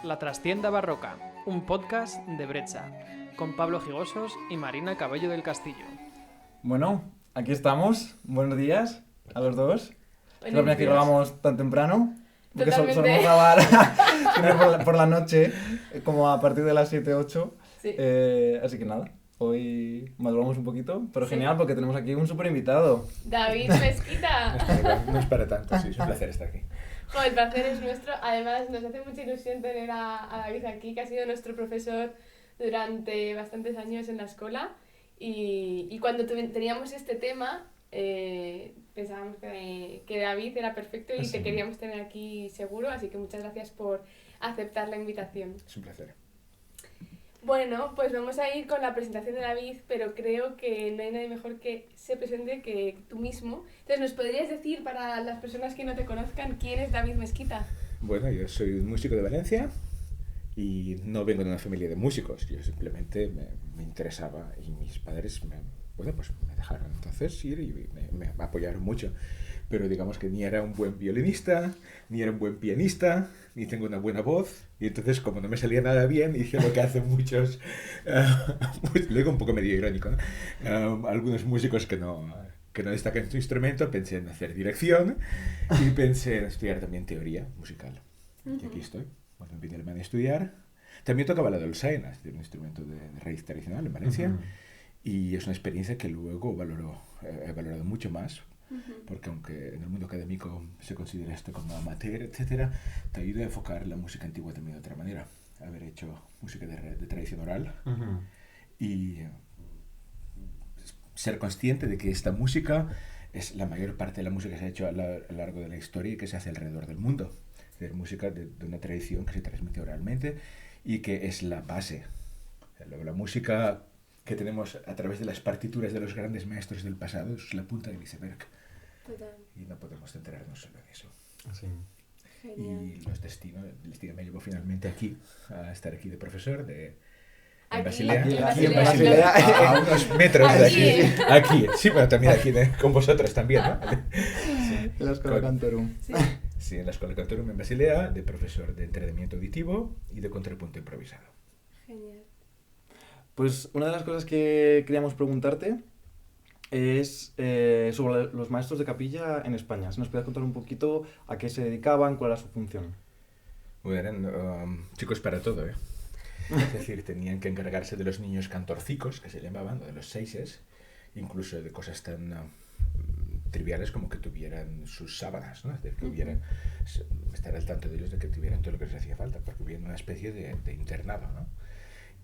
La Trastienda Barroca, un podcast de Brecha, con Pablo Gigosos y Marina Cabello del Castillo. Bueno, aquí estamos. Buenos días a los dos. Es la primera vez que días. grabamos tan temprano. Porque Totalmente. solemos grabar siempre por la noche, como a partir de las 7, 8. Sí. Así que nada, hoy madrugamos un poquito, pero Sí. genial porque tenemos aquí un súper invitado. David Mezquita. No es para tanto, sí, es un placer estar aquí. Jo, el placer es nuestro. Además, nos hace mucha ilusión tener a David aquí, que ha sido nuestro profesor durante bastantes años en la escuela. Y cuando teníamos este tema, pensábamos que David era perfecto y Sí. te queríamos tener aquí seguro. Así que muchas gracias por aceptar la invitación. Es un placer. Bueno, pues vamos a ir con la presentación de David, pero creo que no hay nadie mejor que se presente que tú mismo. Entonces, ¿nos podrías decir, para las personas que no te conozcan, quién es David Mezquita? Bueno, yo soy un músico de Valencia y no vengo de una familia de músicos. Yo simplemente me interesaba y mis padres me dejaron entonces ir y me apoyaron mucho. Pero digamos que ni era un buen violinista, ni era un buen pianista, ni tengo una buena voz. Y entonces, como no me salía nada bien, hice lo que hacen muchos, lo digo un poco medio irónico, ¿no? Algunos músicos que no destacan en su instrumento, pensé en hacer dirección y pensé en estudiar también teoría musical. Y aquí estoy. Bueno, vine a Alemania a estudiar. También tocaba la dolzaina, es decir, un instrumento de raíz tradicional en Valencia. Y es una experiencia que luego he valorado mucho más. Porque aunque en el mundo académico se considera esto como amateur, etcétera, te ayuda a enfocar la música antigua también de otra manera. Haber hecho música de tradición oral y ser consciente de que esta música es la mayor parte de la música que se ha hecho a lo largo de la historia y que se hace alrededor del mundo. Es decir, música de una tradición que se transmite oralmente y que es la base. La música que tenemos a través de las partituras de los grandes maestros del pasado es la punta del iceberg. Total. Y no podemos centrarnos solo en eso. Así. Genial. Y el destino me llevó finalmente aquí, a estar aquí de profesor en Aquí, Basilea. aquí en Basilea. A unos metros de Aquí. aquí. Sí, bueno, también aquí con vosotros también, ¿no? En la Escuela Cantorum. Sí. Sí, en la Escuela Cantorum en Basilea, de profesor de entrenamiento auditivo y de contrapunto improvisado. Genial. Pues una de las cosas que queríamos preguntarte es sobre los maestros de capilla en España. Si nos podías contar un poquito a qué se dedicaban, cuál era su función. Bueno, eran chicos para todo, ¿eh? Es decir, tenían que encargarse de los niños cantorcicos, que se llamaban, o de los seises, incluso de cosas tan triviales como que tuvieran sus sábanas, ¿no? Es decir, que hubieran, estar al tanto de ellos, de que tuvieran todo lo que les hacía falta, porque hubieran una especie de internado, ¿no?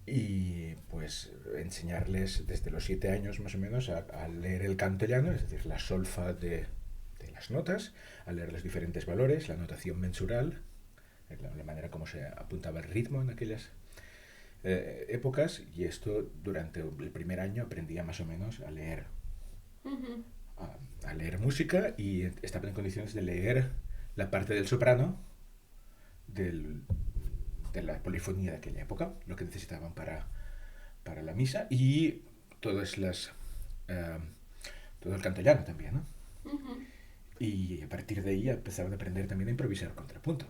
Y pues enseñarles desde los 7 años más o menos a leer el canto llano, es decir, la solfa de las notas, a leer los diferentes valores, la notación mensural, la manera como se apuntaba el ritmo en aquellas épocas, y esto durante el primer año aprendía más o menos a leer a leer música y estaba en condiciones de leer la parte del soprano de la polifonía de aquella época, lo que necesitaban para la misa y todo el canto llano también, ¿no? Y a partir de ahí empezaban a aprender también a improvisar contrapunto.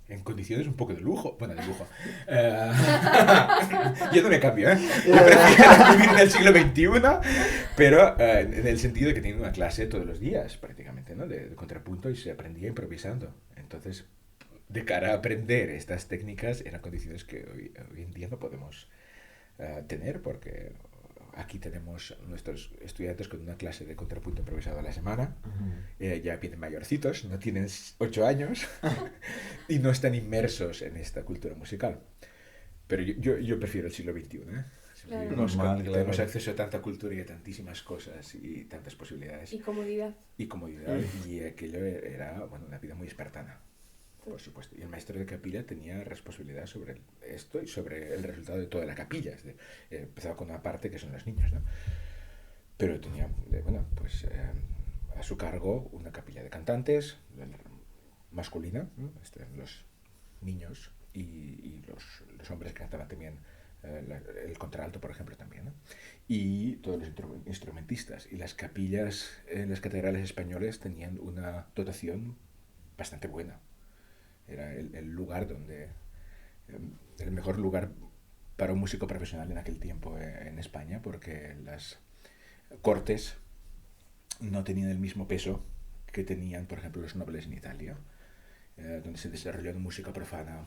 En condiciones un poco de lujo. Bueno, de lujo. Yo no me cambio, ¿eh? Yo prefiero vivir en el siglo XXI, pero en el sentido de que tienen una clase todos los días, prácticamente, ¿no? De contrapunto y se aprendía improvisando. Entonces, de cara a aprender estas técnicas, eran condiciones que hoy en día no podemos tener, porque aquí tenemos nuestros estudiantes con una clase de contrapunto improvisado a la semana. Ya vienen mayorcitos, no tienen 8 años y no están inmersos en esta cultura musical. Pero yo prefiero el siglo XXI, ¿eh? Claro. Tenemos acceso a tanta cultura y a tantísimas cosas y tantas posibilidades. Y comodidad. Y comodidad. Y aquello era una vida muy espartana, por supuesto. Y el maestro de capilla tenía responsabilidad sobre esto y sobre el resultado de toda la capilla. Empezaba con una parte que son los niños, ¿no? Pero tenía, a su cargo una capilla de cantantes masculina, ¿no? Los niños y los hombres que cantaban también el contralto, por ejemplo, también, ¿no? Y todos los instrumentistas. Y las capillas en las catedrales españoles tenían una dotación bastante buena. Era el lugar donde... el mejor lugar para un músico profesional en aquel tiempo en España, porque las cortes no tenían el mismo peso que tenían, por ejemplo, los nobles en Italia, donde se desarrolló una música profana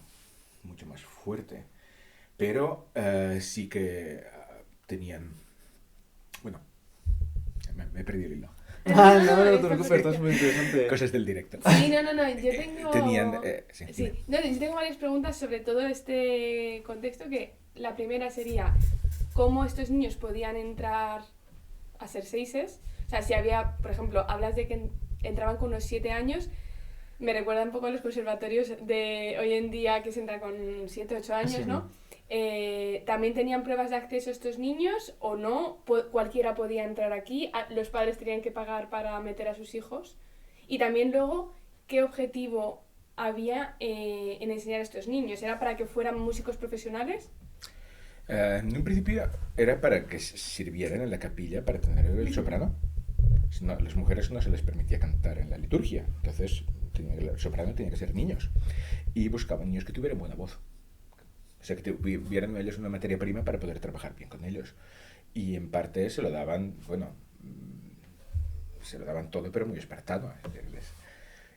mucho más fuerte. Pero sí que tenían... Bueno, me he perdido el hilo. Ah, no te preocupes, esto es muy interesante. Cosas del directo. Sí, no, yo tengo... Tenían... sí, Sí, dime. no, yo tengo varias preguntas sobre todo este contexto, que la primera sería cómo estos niños podían entrar a ser seises. O sea, si había, por ejemplo, hablas de que entraban con unos 7 años, me recuerda un poco a los conservatorios de hoy en día que se entra con 7, 8 años, Sí. ¿no? ¿También tenían pruebas de acceso estos niños o no? ¿Cualquiera podía entrar aquí? ¿Los padres tenían que pagar para meter a sus hijos? Y también luego, ¿qué objetivo había en enseñar a estos niños? ¿Era para que fueran músicos profesionales? En un principio era para que sirvieran en la capilla para tener el soprano. No, las mujeres no se les permitía cantar en la liturgia, entonces el soprano tenía que ser niños. Y buscaban niños que tuvieran buena voz. O sea, que tuvieran ellos una materia prima para poder trabajar bien con ellos. Y en parte se lo daban, bueno, se lo daban todo, pero muy espartano.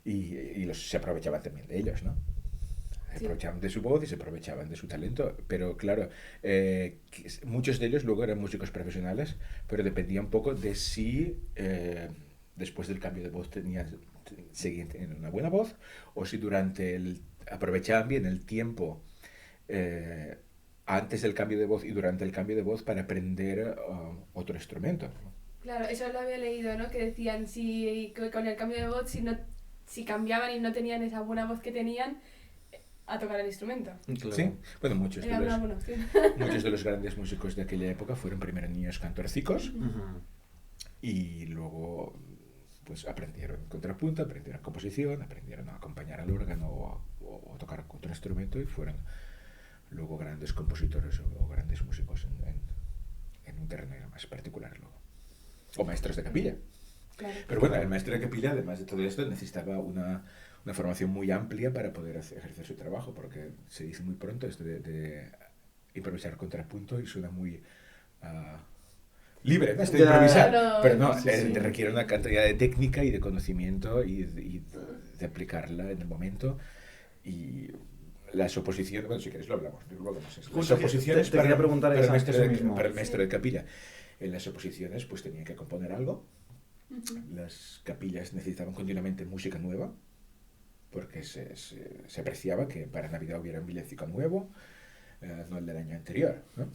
Y se aprovechaban también de ellos, ¿no? Se aprovechaban de su voz y se aprovechaban de su talento. Pero claro, muchos de ellos luego eran músicos profesionales, pero dependía un poco de si después del cambio de voz seguían teniendo una buena voz, o si aprovechaban bien el tiempo antes del cambio de voz y durante el cambio de voz para aprender otro instrumento. Claro, eso lo había leído, ¿no? Que decían si con el cambio de voz, si cambiaban y no tenían esa buena voz que tenían, a tocar el instrumento. Claro. Sí, bueno, Era una buena opción. muchos de los grandes músicos de aquella época fueron primero niños cantorcicos Ujú. y luego pues aprendieron contrapunto, aprendieron composición, aprendieron a acompañar al órgano o tocar otro instrumento y fueron luego grandes compositores o grandes músicos en un terreno más particular luego. O maestros de capilla. Claro. Pero bueno, el maestro de capilla, además de todo esto, necesitaba una formación muy amplia para poder ejercer su trabajo, porque se dice muy pronto esto de improvisar contrapunto y suena muy libre, ¿no? Esto de Ya, improvisar, claro, pero no, sí, sí. requiere una cantidad de técnica y de conocimiento y de aplicarla en el momento. Y las oposiciones, bueno, si queréis lo hablamos, luego no sé. Las Justo, oposiciones te quería preguntar para el exacto maestro eso mismo. para el maestro de capilla. En las oposiciones pues tenían que componer algo. Las capillas necesitaban continuamente música nueva, porque se apreciaba que para Navidad hubiera un villancico nuevo, no el del año anterior, ¿no?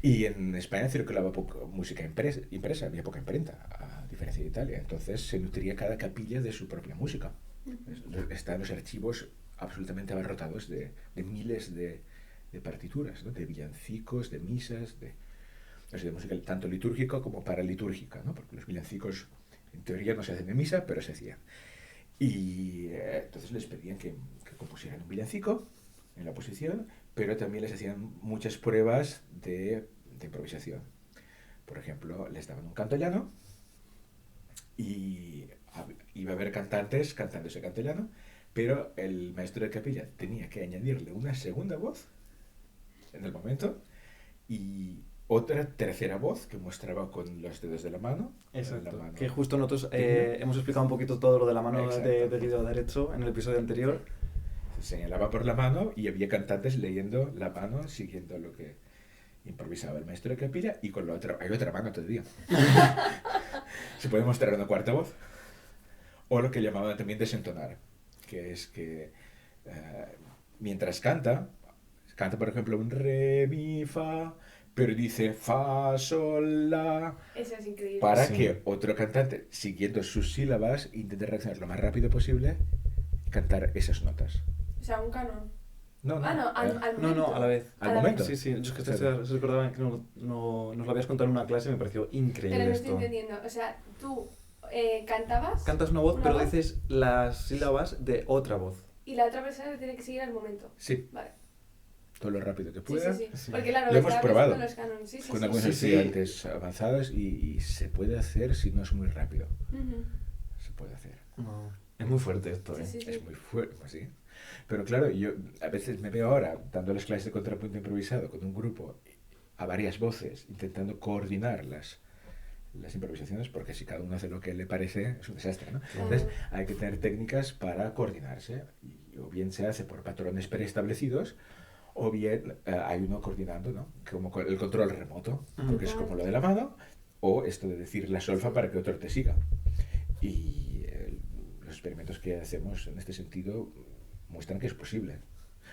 Y en España circulaba poca música impresa, había poca imprenta, a diferencia de Italia. Entonces se nutría cada capilla de su propia música. Están los archivos absolutamente abarrotados de miles de partituras, ¿no? De villancicos, de misas, de música tanto litúrgica como paralitúrgica, ¿no? Porque los villancicos en teoría no se hacen en misa, pero se hacían. Y entonces les pedían que compusieran un villancico en la oposición, pero también les hacían muchas pruebas de improvisación. Por ejemplo, les daban un canto llano y iba a haber cantantes cantando ese canto llano, pero el maestro de capilla tenía que añadirle una segunda voz en el momento y otra tercera voz que mostraba con los dedos de la mano. Exacto. La mano. Que justo nosotros hemos explicado un poquito todo lo de la mano Exacto. del dedo derecho en el episodio anterior. Se señalaba por la mano y había cantantes leyendo la mano, siguiendo lo que improvisaba el maestro de capilla, y con la otra, hay otra mano todavía. Se puede mostrar una cuarta voz. O lo que llamaban también desentonar, que es que mientras canta por ejemplo un re, mi, fa, pero dice fa, sol, la, Eso es increíble. para Sí. que otro cantante, siguiendo sus sílabas, intente reaccionar lo más rápido posible y cantar esas notas. O sea, un canon. No, Ah, no, al No, momento. no, a la vez. Al momento. Sí, sí, yo es que Claro. se recordaba que nos lo habías contado en una clase y me pareció Pero increíble no estoy esto. entendiendo. O sea, tú cantabas Cantas una voz, ¿Una pero voz? dices las sílabas de otra voz. y la otra persona te tiene que seguir al momento. Sí, Vale. todo lo rápido que Sí, pueda. sí, sí. Sí. Porque claro, Lo hemos estaba probado pensando en los canons. Sí, sí, Con sí. algunos Sí, sí. estudiantes avanzados y se puede hacer si no es muy rápido. Ujú. Se puede hacer. No. Es muy fuerte esto, ¿eh? Sí, sí, sí. Es muy fuerte, pues sí. Pero claro, yo a veces me veo ahora dándoles clases de contrapunto improvisado con un grupo a varias voces, intentando coordinar las improvisaciones, porque si cada uno hace lo que le parece, es un desastre, ¿no? Entonces hay que tener técnicas para coordinarse, y o bien se hace por patrones preestablecidos, o bien hay uno coordinando, ¿no? Como el control remoto, porque es como lo de la mano, o esto de decir la solfa para que otro te siga. Y los experimentos que hacemos en este sentido muestran que es posible.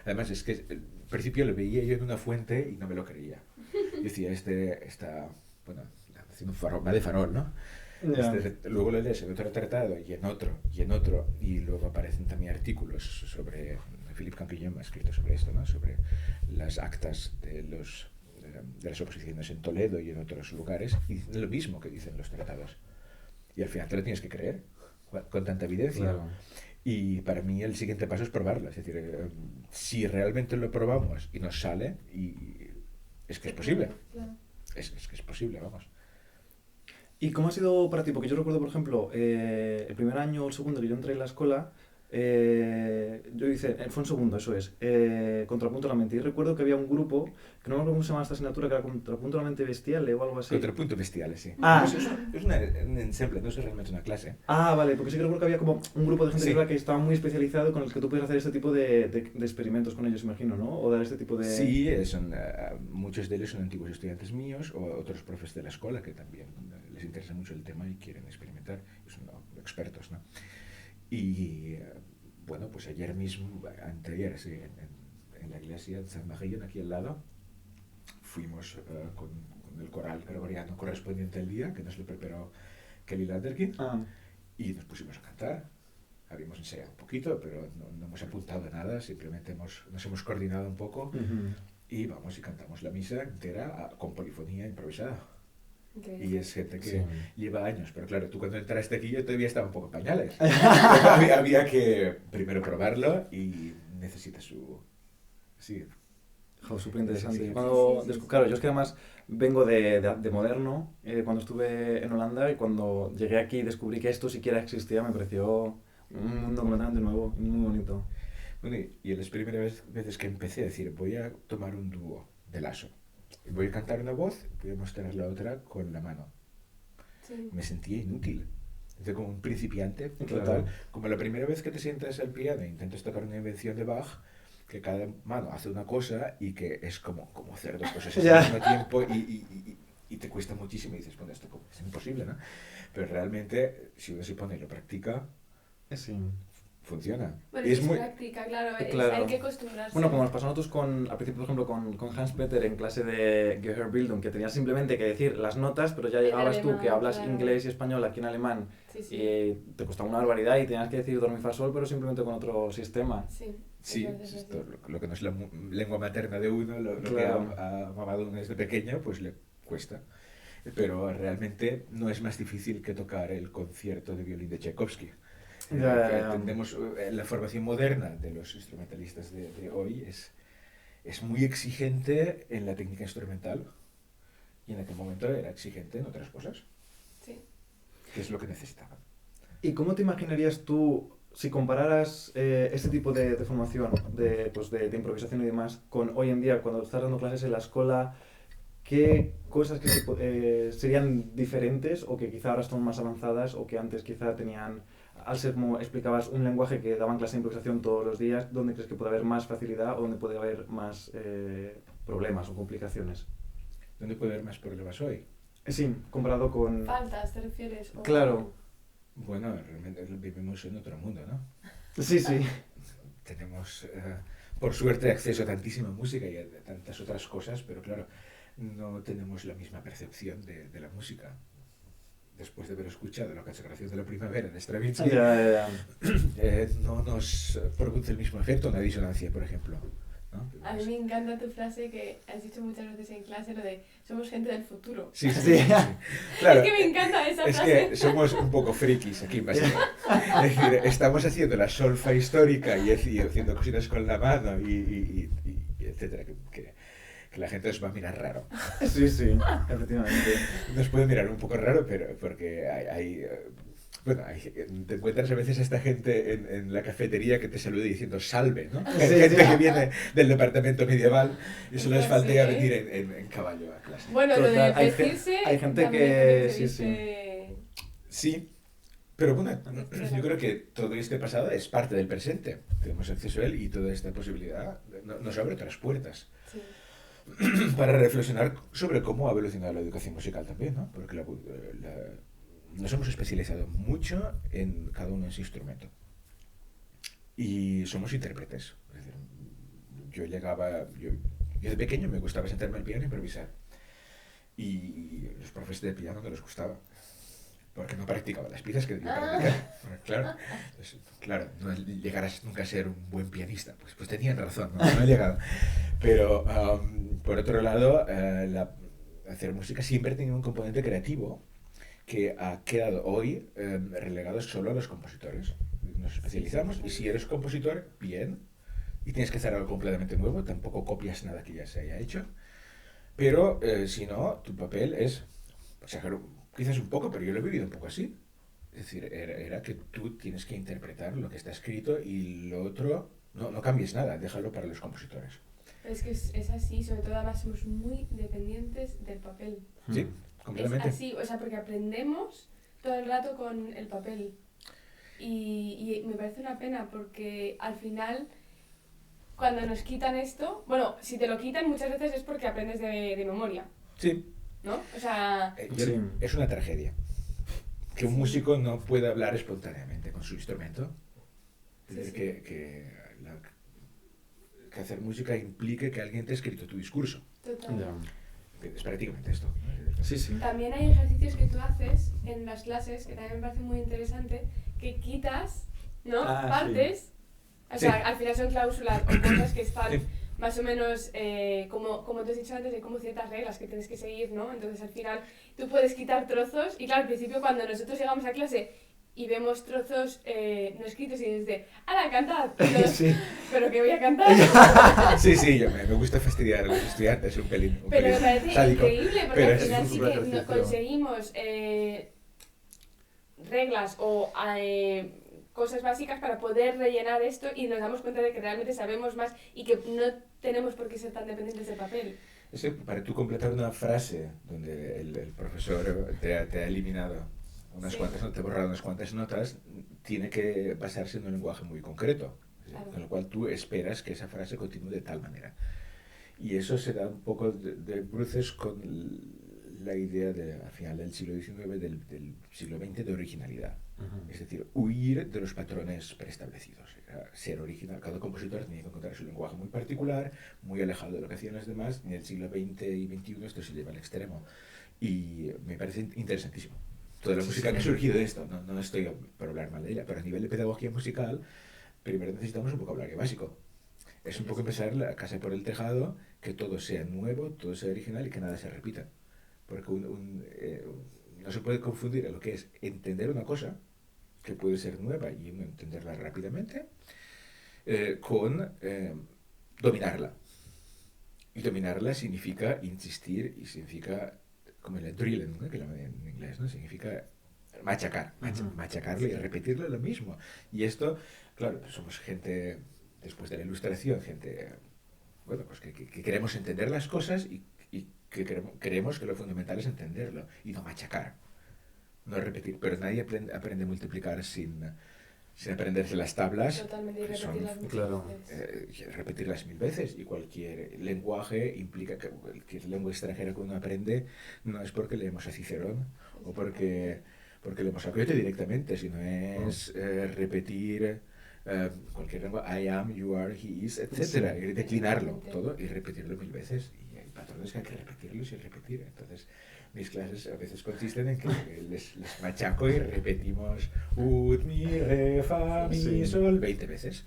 Además, es que al principio lo veía yo en una fuente y no me lo creía. Yo decía, bueno, haciendo va de farol, ¿no? Ya. Luego lo lees en otro tratado y en otro, y en otro, y luego aparecen también artículos sobre, Philippe Canquillon ha escrito sobre esto, ¿no? Sobre las actas de las oposiciones en Toledo y en otros lugares, y dicen lo mismo que dicen los tratados. Y al final te lo tienes que creer, con tanta evidencia. Claro. Y para mí el siguiente paso es probarlo. Es decir, si realmente lo probamos y nos sale, es que es posible. Claro. Es que es posible, vamos. ¿Y cómo ha sido para ti? Porque yo recuerdo, por ejemplo, el primer año o el segundo que yo entré en la escuela, yo hice, fue en segundo, eso es, Contrapunto a la mente. Y recuerdo que había un grupo, que no me acuerdo cómo se llama esta asignatura, que era Contrapunto a la mente bestial o algo así. Contrapunto bestiales, sí. Ah. Es un ensemble, no es realmente una clase. Ah, vale, porque sí que recuerdo que había como un grupo de gente Sí. que estaba muy especializado con el que tú puedes hacer este tipo de experimentos con ellos, imagino, ¿no? O dar este tipo de... Sí, muchos de ellos son antiguos estudiantes míos o otros profes de la escuela que también les interesa mucho el tema y quieren experimentar, y son expertos, ¿no? Y bueno, pues ayer mismo, anteayer, sí, en la iglesia de San Magellón, aquí al lado, fuimos con el coral gregoriano correspondiente al día, que nos lo preparó Kelly Landerkin, y nos pusimos a cantar. Habíamos ensayado un poquito, pero no hemos apuntado nada, simplemente nos hemos coordinado un poco y vamos y cantamos la misa entera con polifonía improvisada. Increíble. Y es gente que Sí. lleva años, pero claro, tú cuando entraste aquí yo todavía estaba un poco en pañales. había que primero probarlo y necesita su... Sí. Súper interesante. Sí, sí. Cuando, Sí, sí, sí. Claro, yo es que además vengo de moderno, cuando estuve en Holanda, y cuando llegué aquí y descubrí que esto siquiera existía, me pareció un mundo completamente nuevo, muy bonito. Bueno, y las primeras veces que empecé a decir, voy a tomar un dúo de lazo, voy a cantar una voz, voy a mostrar la otra con la mano. Sí. Me sentía inútil. Entonces, como un principiante, Claro. total, como la primera vez que te sientas al piano e intentas tocar una invención de Bach, que cada mano hace una cosa y que es como hacer dos cosas Ya. al mismo tiempo y te cuesta muchísimo y dices, bueno, esto es imposible, ¿no? Pero realmente, si uno se pone y lo practica, Sí. funciona. Bueno, Y es práctica, claro, Claro. hay que acostumbrarse. Bueno, como nos pasó a nosotros al principio, por ejemplo, con Hans Peter en clase de Gehörbildung, que tenías simplemente que decir las notas, pero ya En llegabas tú alemán, que hablas claro. inglés y español aquí en alemán, Sí, sí. y te costaba una barbaridad y tenías que decir do, re, mi, fa, sol, pero simplemente con otro sistema. Sí, Sí, entonces, esto, lo que no es la lengua materna de uno, lo Claro. que ha mamado uno desde pequeño, pues le cuesta. Pero realmente no es más difícil que tocar el concierto de violín de Tchaikovsky. Que entendemos la formación moderna de los instrumentalistas de hoy es muy exigente en la técnica instrumental y en aquel momento era exigente en otras cosas, Sí. que es lo que necesitaban. ¿Y cómo te imaginarías tú, si compararas este tipo de formación, de improvisación y demás, con hoy en día, cuando estás dando clases en la escuela, qué cosas serían diferentes o que quizá ahora están más avanzadas o que antes quizá tenían, al ser como explicabas, un lenguaje que daban clase de improvisación todos los días, ¿dónde crees que puede haber más facilidad o dónde puede haber más problemas o complicaciones? ¿Dónde puede haber más problemas hoy? Sí, comparado con... Faltas, ¿te refieres? O- Claro. Bueno, realmente vivimos en otro mundo, ¿no? Sí, sí. Tenemos, por suerte, acceso a tantísima música y a tantas otras cosas, pero claro, no tenemos la misma percepción de la música. Después de haber escuchado la consagración de la primavera de Stravinsky, Ya. no nos produce el mismo efecto una disonancia, por ejemplo, ¿no? A mí me encanta tu frase que has dicho muchas veces en clase, lo de somos gente del futuro. Sí, Sí. sí, sí. Claro, Es que me encanta esa es frase. que somos un poco frikis aquí en Basilea. Es decir, estamos haciendo la solfa histórica y haciendo cositas con la mano y etcétera, que la gente os va a mirar raro. Sí, sí, efectivamente. Nos puede mirar un poco raro, pero porque hay Bueno, te encuentras a veces a esta gente en la cafetería que te saluda diciendo salve, ¿no? Sí, Gente sí. que viene del departamento medieval y solo les Pues faltaría sí. venir en caballo a clase. Bueno, lo de Total, vestirse... hay gente también que- se sí, sí. viste- Sí, pero bueno, yo creo que todo este pasado es parte del presente. Tenemos acceso a él y toda esta posibilidad nos abre otras puertas Sí. para reflexionar sobre cómo ha evolucionado la educación musical también, ¿no? Porque nos hemos especializado mucho en cada uno en su instrumento. Y somos intérpretes. Es decir, yo de pequeño me gustaba sentarme al piano e improvisar. Y los profes de piano no les gustaba. Porque no practicaba las piezas que debía practicar. Claro, pues, claro, no llegarás nunca a ser un buen pianista. Pues tenían razón, no he llegado. Pero, por otro lado, hacer música siempre ha tenido un componente creativo que ha quedado hoy relegado solo a los compositores. Nos especializamos y si eres compositor, bien, y tienes que hacer algo completamente nuevo, tampoco copias nada que ya se haya hecho, pero si no, tu papel es, exagero quizás un poco, pero yo lo he vivido un poco así. Es decir, era que tú tienes que interpretar lo que está escrito y lo otro, no cambies nada, déjalo para los compositores. Pero es que es así, sobre todo además somos muy dependientes del papel. Sí, completamente. Es así, o sea, porque aprendemos todo el rato con el papel. Y me parece una pena porque al final, cuando nos quitan esto, bueno, si te lo quitan muchas veces es porque aprendes de memoria, Sí. ¿no? O sea, Sí. Es una tragedia que un músico no pueda hablar espontáneamente con su instrumento. Es decir, Sí, sí. que hacer música implique que alguien te ha escrito tu discurso. Total. Ya. Es prácticamente esto. Sí, sí. También hay ejercicios que tú haces en las clases, que también me parece muy interesante, que quitas, ¿no? Ah, Partes, o sea, Sí. al final son cláusulas o cosas que están Sí. más o menos, como te has dicho antes, hay como ciertas reglas que tienes que seguir, ¿no? Entonces al final tú puedes quitar trozos y claro, al principio cuando nosotros llegamos a clase y vemos trozos no escritos y dices de, ¡hala, cantad! Y todos, Sí. ¿pero qué voy a cantar? Sí, me gusta fastidiar a los estudiantes un pelín. Pero me parece sádico. increíble, porque Pero al es final un sí super que ejercicio. conseguimos reglas o cosas básicas para poder rellenar esto y nos damos cuenta de que realmente sabemos más y que no tenemos por qué ser tan dependientes del papel. Es que para tú completar una frase donde el profesor te ha eliminado unas Sí. cuantas notas, te ha borrado unas cuantas notas, tiene que basarse en un lenguaje muy concreto. Claro. Con lo cual tú esperas que esa frase continúe de tal manera. Y eso se da un poco de bruces con la idea al final del siglo XIX, del siglo XX, de originalidad. Es decir, huir de los patrones preestablecidos. Ser original. Cada compositor tenía que encontrar su lenguaje muy particular, muy alejado de lo que hacían los demás. En el siglo XX y XXI esto se lleva al extremo. Y me parece interesantísimo. Toda la música que ha surgido de esto, no estoy por hablar mal de ella, pero a nivel de pedagogía musical, primero necesitamos un vocabulario básico. Es un poco empezar la casa por el tejado, que todo sea nuevo, todo sea original y que nada se repita. Porque no se puede confundir lo que es entender una cosa, que puede ser nueva y uno entenderla rápidamente, con dominarla. Y dominarla significa insistir y significa, como el drilling, ¿no? Que lo llaman en inglés, ¿no? Significa machacarlo y repetirlo lo mismo. Y esto, claro, pues somos gente, después de la Ilustración, gente, bueno, pues que queremos entender las cosas y que creemos que lo fundamental es entenderlo y no machacar, no repetir. Pero nadie aprende a multiplicar sin aprenderse las tablas. Totalmente, y que son, repetirlas muchas claro. veces. repetirlas 1000 veces. Y cualquier lenguaje implica que cualquier lengua extranjera que uno aprende no es porque leemos a Cicerón o porque leemos a Goethe directamente, sino es repetir cualquier lengua, I am, you are, he is, etc. Y declinarlo todo y repetirlo 1000 veces. Y hay patrones que hay que repetirlos y repetir. Entonces, mis clases a veces consisten en que les machaco y repetimos ut, mi, re, fa, mi, Sí. sol 20 veces.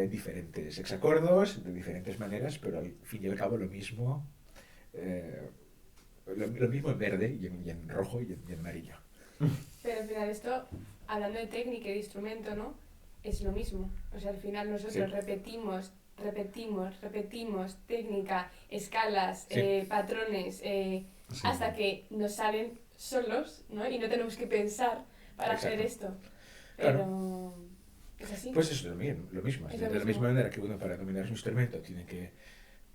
Diferentes hexacordos, de diferentes maneras, pero al fin y al cabo lo mismo en verde y en rojo y en amarillo. Pero al final esto, hablando de técnica y de instrumento, ¿no? Es lo mismo. O sea, al final nosotros Sí. repetimos técnica, escalas, Sí. patrones, hasta que nos salen solos, ¿no? Y no tenemos que pensar para hacer esto. Pero es así. Pues es lo mismo. Es De lo la mismo. misma manera que uno para dominar su instrumento tiene que,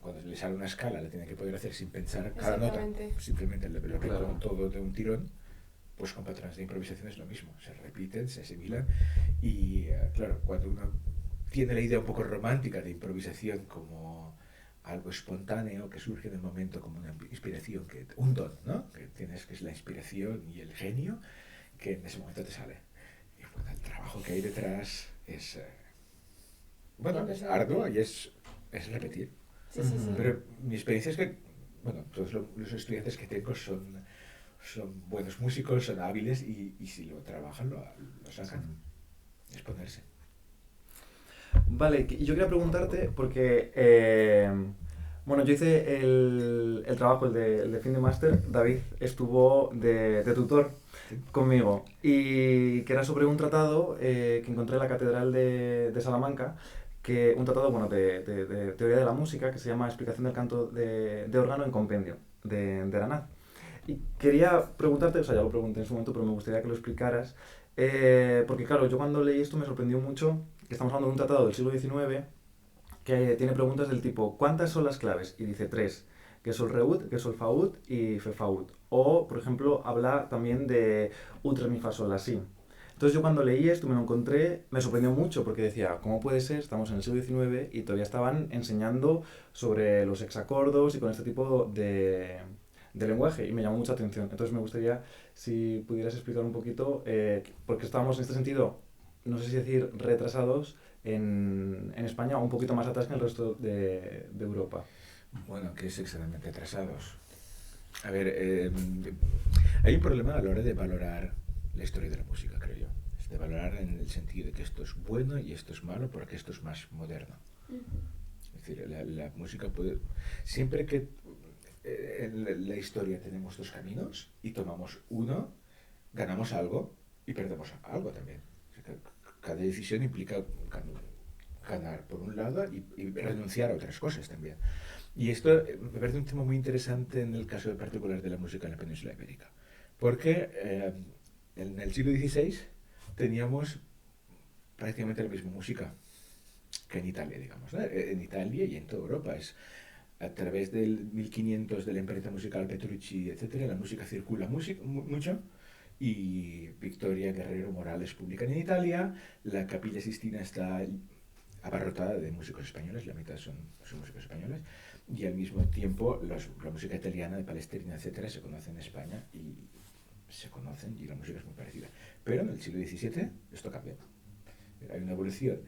cuando le sale una escala, la tiene que poder hacer sin pensar cada nota, Exactamente. simplemente lo repite Claro. todo de un tirón. Pues con patrones de improvisación es lo mismo, se repiten, se asimilan y claro, cuando uno tiene la idea un poco romántica de improvisación como algo espontáneo que surge en el momento como una inspiración, un don, ¿no? Que tienes, que es la inspiración y el genio, que en ese momento te sale. Y bueno, el trabajo que hay detrás es, bueno, es arduo y es repetir. Sí, sí, sí. Pero mi experiencia es que, bueno, todos los estudiantes que tengo son buenos músicos, son hábiles y si lo trabajan, lo sacan. Es ponerse. Vale, y yo quería preguntarte, porque, bueno, yo hice el trabajo, el de fin de máster, David estuvo de tutor conmigo, y que era sobre un tratado que encontré en la Catedral de Salamanca, un tratado, bueno, de teoría de la música, que se llama Explicación del canto de órgano en compendio, de Aranaz. Y quería preguntarte, o sea, ya lo pregunté en su momento, pero me gustaría que lo explicaras, porque claro, yo cuando leí esto me sorprendió mucho que estamos hablando de un tratado del siglo XIX que tiene preguntas del tipo, ¿cuántas son las claves? Y dice tres, que es sol reud, que es sol faud y fe faud. O, por ejemplo, habla también de ut, re, mi, fa, sol, la, si. Entonces yo cuando leí esto me lo encontré, me sorprendió mucho porque decía, ¿cómo puede ser? Estamos en el siglo XIX y todavía estaban enseñando sobre los hexacordos y con este tipo de lenguaje y me llamó mucha atención. Entonces me gustaría si pudieras explicar un poquito, porque estábamos en este sentido, no sé si decir retrasados en España o un poquito más atrás que en el resto de Europa. Bueno, que es extremadamente atrasados. A ver, hay un problema a la hora de valorar la historia de la música, creo yo. Es de valorar en el sentido de que esto es bueno y esto es malo porque esto es más moderno. Es decir, la música puede... Siempre que en la historia tenemos dos caminos y tomamos uno, ganamos algo y perdemos algo también. O sea, cada decisión implica ganar por un lado y renunciar a otras cosas también. Y esto me parece un tema muy interesante en el caso particular de la música en la península ibérica. Porque en el siglo XVI teníamos prácticamente la misma música que en Italia, digamos, ¿no? En Italia y en toda Europa. Es a través del 1500 de la imprenta musical Petrucci, etcétera, la música circula mucho y Victoria Guerrero Morales publican en Italia, la Capilla Sistina está abarrotada de músicos españoles, la mitad son músicos españoles, y al mismo tiempo la música italiana de Palestrina, etcétera, se conoce en España y se conocen y la música es muy parecida. Pero en el siglo XVII esto cambia. Hay una evolución.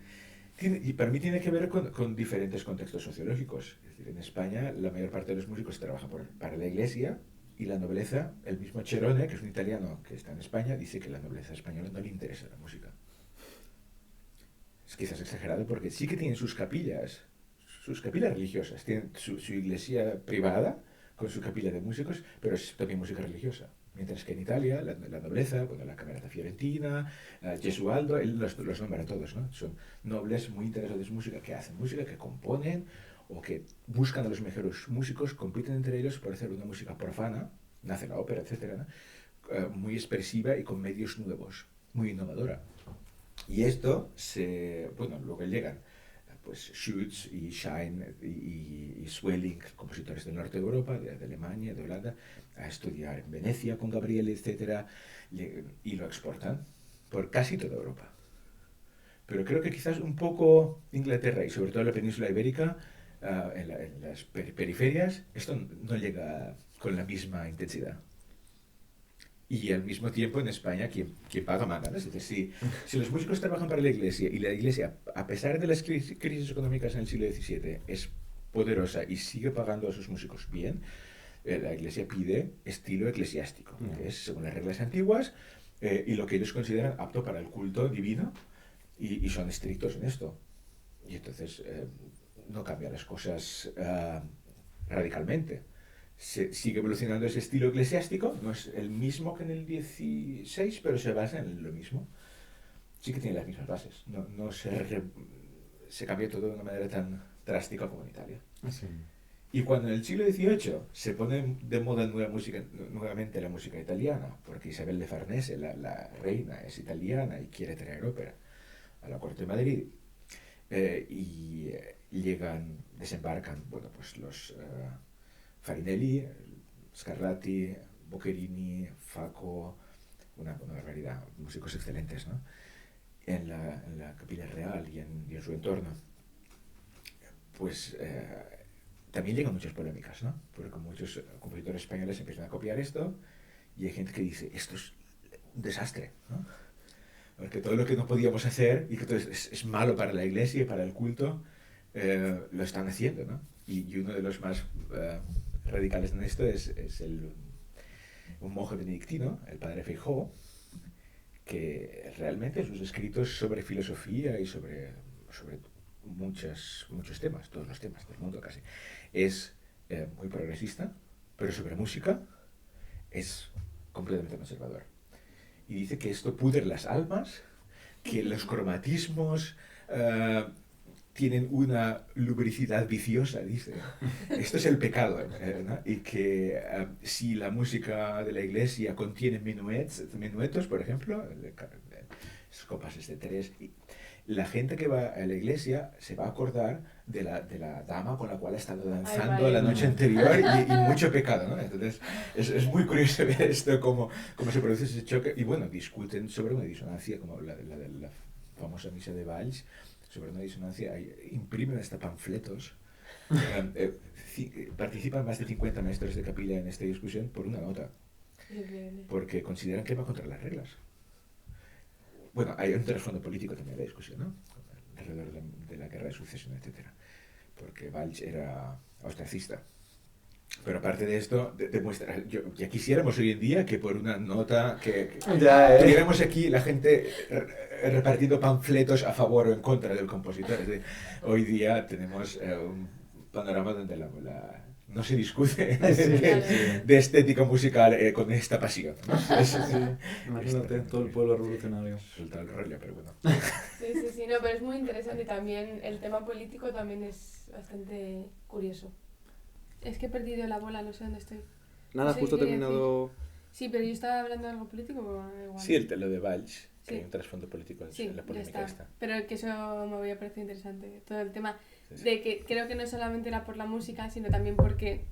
Y para mí tiene que ver con diferentes contextos sociológicos. Es decir, en España la mayor parte de los músicos trabajan para la iglesia y la nobleza, el mismo Cerone, que es un italiano que está en España, dice que la nobleza española no le interesa la música. Es quizás exagerado porque sí que tienen sus capillas religiosas, tienen su iglesia privada con su capilla de músicos, pero es también música religiosa. Mientras que en Italia, la nobleza, bueno, la Camerata Fiorentina, Gesualdo, él los nombra a todos, ¿no? Son nobles muy interesados en música, que hacen música, que componen o que buscan a los mejores músicos, compiten entre ellos por hacer una música profana, nace la ópera, etcétera, ¿no? Muy expresiva y con medios nuevos, muy innovadora. Y esto, bueno, luego llegan pues Schütz y Schein y Sweelinck, compositores del norte de Europa, de Alemania, de Holanda, a estudiar en Venecia con Gabriele, etc. Y lo exportan por casi toda Europa. Pero creo que quizás un poco Inglaterra y sobre todo la península ibérica, en las periferias, esto no llega con la misma intensidad. Y al mismo tiempo en España, ¿quién paga manda? ¿No? Es decir, si los músicos trabajan para la iglesia y la iglesia, a pesar de las crisis económicas en el siglo XVII, es poderosa y sigue pagando a sus músicos bien, la iglesia pide estilo eclesiástico, que es según las reglas antiguas y lo que ellos consideran apto para el culto divino y son estrictos en esto. Y entonces no cambian las cosas radicalmente. Sigue evolucionando ese estilo eclesiástico, no es el mismo que en el XVI, pero se basa en lo mismo. Sí que tiene las mismas bases, no se cambia todo de una manera tan drástica como en Italia. Sí. Y cuando en el siglo XVIII se pone de moda nuevamente la música italiana, porque Isabel de Farnese, la reina, es italiana y quiere traer ópera a la corte de Madrid, desembarcan, bueno, pues los Farinelli, Scarlatti, Boccherini, Facco, una barbaridad, músicos excelentes, ¿no? En la Capilla Real y en su entorno, pues también llegan muchas polémicas, ¿no? Porque muchos compositores españoles empiezan a copiar esto y hay gente que dice, esto es un desastre, ¿no? Porque todo lo que no podíamos hacer y que todo es malo para la iglesia y para el culto, lo están haciendo, ¿no? Y uno de los más radicales en esto es un monje benedictino, el padre Feijó, que realmente sus escritos sobre filosofía y sobre muchos temas, todos los temas del mundo casi, es muy progresista, pero sobre música es completamente conservador. Y dice que esto pudre las almas, que los cromatismos tienen una lubricidad viciosa, dice. Esto es el pecado, ¿no? Y que si la música de la iglesia contiene minuetos, por ejemplo, esos compases de tres, la gente que va a la iglesia se va a acordar de la dama con la cual ha estado danzando la noche anterior y mucho pecado, ¿no? Entonces es muy curioso ver esto, cómo se produce ese choque. Y bueno, discuten sobre una disonancia, como la de la famosa misa de Valls, sobre una disonancia. Imprimen hasta panfletos. Participan más de 50 maestros de capilla en esta discusión por una nota, porque consideran que va contra las reglas. Bueno, hay un trasfondo político también de la discusión, ¿no? Alrededor de la guerra de sucesión, etc. Porque Valls era austracista. Pero aparte de esto, demuestra, ya quisiéramos hoy en día que por una nota que tuviéramos aquí la gente repartiendo panfletos a favor o en contra del compositor. Es decir, hoy día tenemos un panorama donde no se discute de estética musical con esta pasión, ¿no? Imagínate todo el pueblo revolucionario. Suelta el rollo, pero bueno. Sí, no, pero es muy interesante y también el tema político también es bastante curioso. Es que he perdido la bola, no sé dónde estoy. Nada, No sé justo qué terminado... decir. Sí, pero yo estaba hablando de algo político, pero igual. Sí, lo de Valls, que Sí. hay un trasfondo político Sí, en la ya polémica está. esta. Pero que eso me había parecido interesante. Todo el tema Sí. de que creo que no solamente era por la música, sino también porque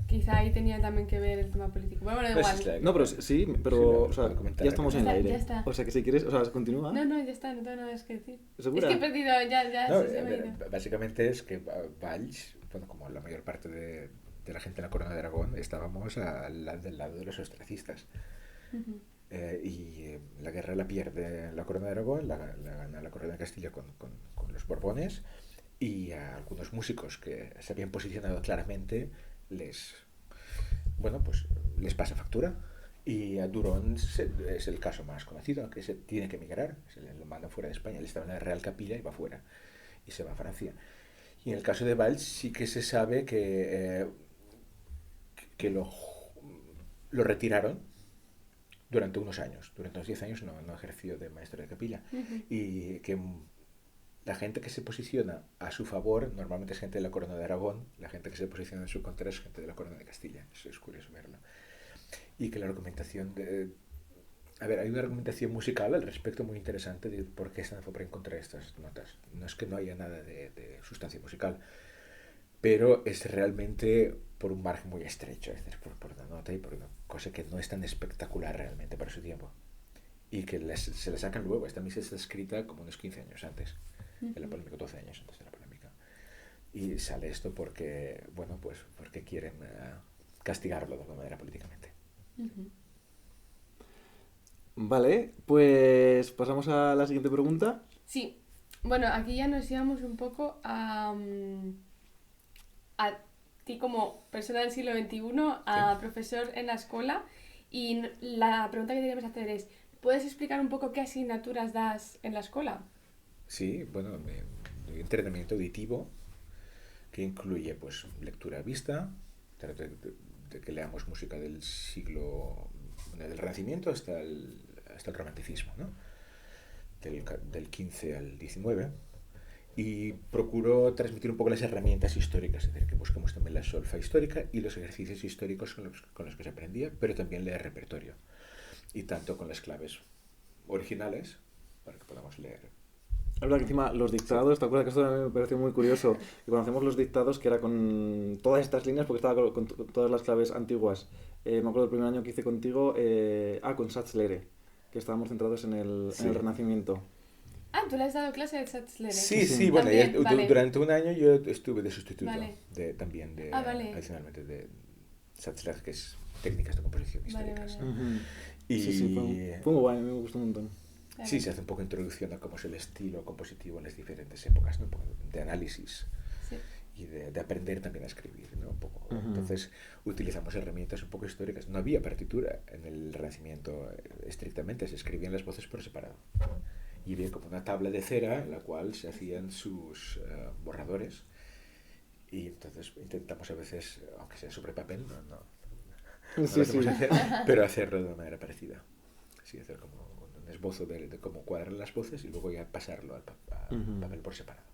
quizá ahí tenía también que ver el tema político. Bueno, da Pues igual. es la- No, pero sí, Sí, pero lo o sea, puedo comentar ya estamos en el rápido. aire. Ya está. O sea, que si quieres, o sea, continúa. No, ya está, no tengo nada más que decir. ¿Segura? Es que he perdido, ya No, se me ha ido. básicamente es que Valls, bueno, como la mayor parte de la gente en la Corona de Aragón, estábamos del lado de los ostracistas. Ujú. La guerra la pierde la Corona de Aragón, la gana la Corona de Castilla con los Borbones, y a algunos músicos que se habían posicionado claramente les pasa factura. Y a Durón es el caso más conocido, que se tiene que emigrar, se lo mandan fuera de España. Él estaba en la Real Capilla y va fuera, y se va a Francia. Y en el caso de Valls sí que se sabe que lo retiraron durante unos años. Durante unos 10 años no ejerció de maestro de capilla. Ujú. Y que la gente que se posiciona a su favor normalmente es gente de la Corona de Aragón, la gente que se posiciona en su contra es gente de la Corona de Castilla. Eso es curioso verlo. Y que la argumentación hay una argumentación musical al respecto muy interesante de por qué están a favor y en contra de estas notas. No es que no haya nada de sustancia musical, pero es realmente por un margen muy estrecho, es decir, por una nota y por una cosa que no es tan espectacular realmente para su tiempo. Y que se la sacan luego. Esta misa está escrita como unos 15 años antes de la polémica, 12 años antes de la polémica. Y sale esto porque quieren castigarlo de alguna manera políticamente. Ujú. Vale, pues pasamos a la siguiente pregunta. Sí, bueno, aquí ya nos íbamos un poco a ti como persona del siglo XXI, a profesor en la escuela, y la pregunta que queríamos hacer es, ¿puedes explicar un poco qué asignaturas das en la escuela? Sí, bueno, doy entrenamiento auditivo que incluye pues lectura a vista, trato de que leamos música del del Renacimiento hasta el Romanticismo, ¿no? Del 15 al 19, y procuro transmitir un poco las herramientas históricas, es decir, que busquemos también la solfa histórica y los ejercicios históricos con los que se aprendía, pero también leer repertorio, y tanto con las claves originales para que podamos leer. Es verdad que encima los dictados, ¿te acuerdas que esto me pareció muy curioso? Y cuando hacemos los dictados, que era con todas estas líneas, porque estaba con todas las claves antiguas. Me acuerdo del primer año que hice contigo, con Satzlere, que estábamos centrados en el Renacimiento. Ah, ¿tú le has dado clase de Satzlere? Sí, bueno, también, vale. durante un año yo estuve de sustituto, Vale. también vale. adicionalmente de Satzler, que es técnicas de composición históricas. Vale. Uh-huh. Y fue muy guay, me gustó un montón. Vale. sí, se hace un poco introducción a cómo es el estilo compositivo en las diferentes épocas, ¿no? Un poco de análisis Sí. y de aprender también a escribir, ¿no? Un poco. Uh-huh. Entonces utilizamos herramientas un poco históricas. No había partitura en el Renacimiento estrictamente, se escribían las voces por separado. Y había como una tabla de cera en la cual se hacían sus borradores, y entonces intentamos a veces, aunque sea sobre papel, no lo hacemos hacer, pero hacerlo de una manera parecida. Sí, hacer como un esbozo de cómo cuadran las voces y luego ya pasarlo al papel por separado.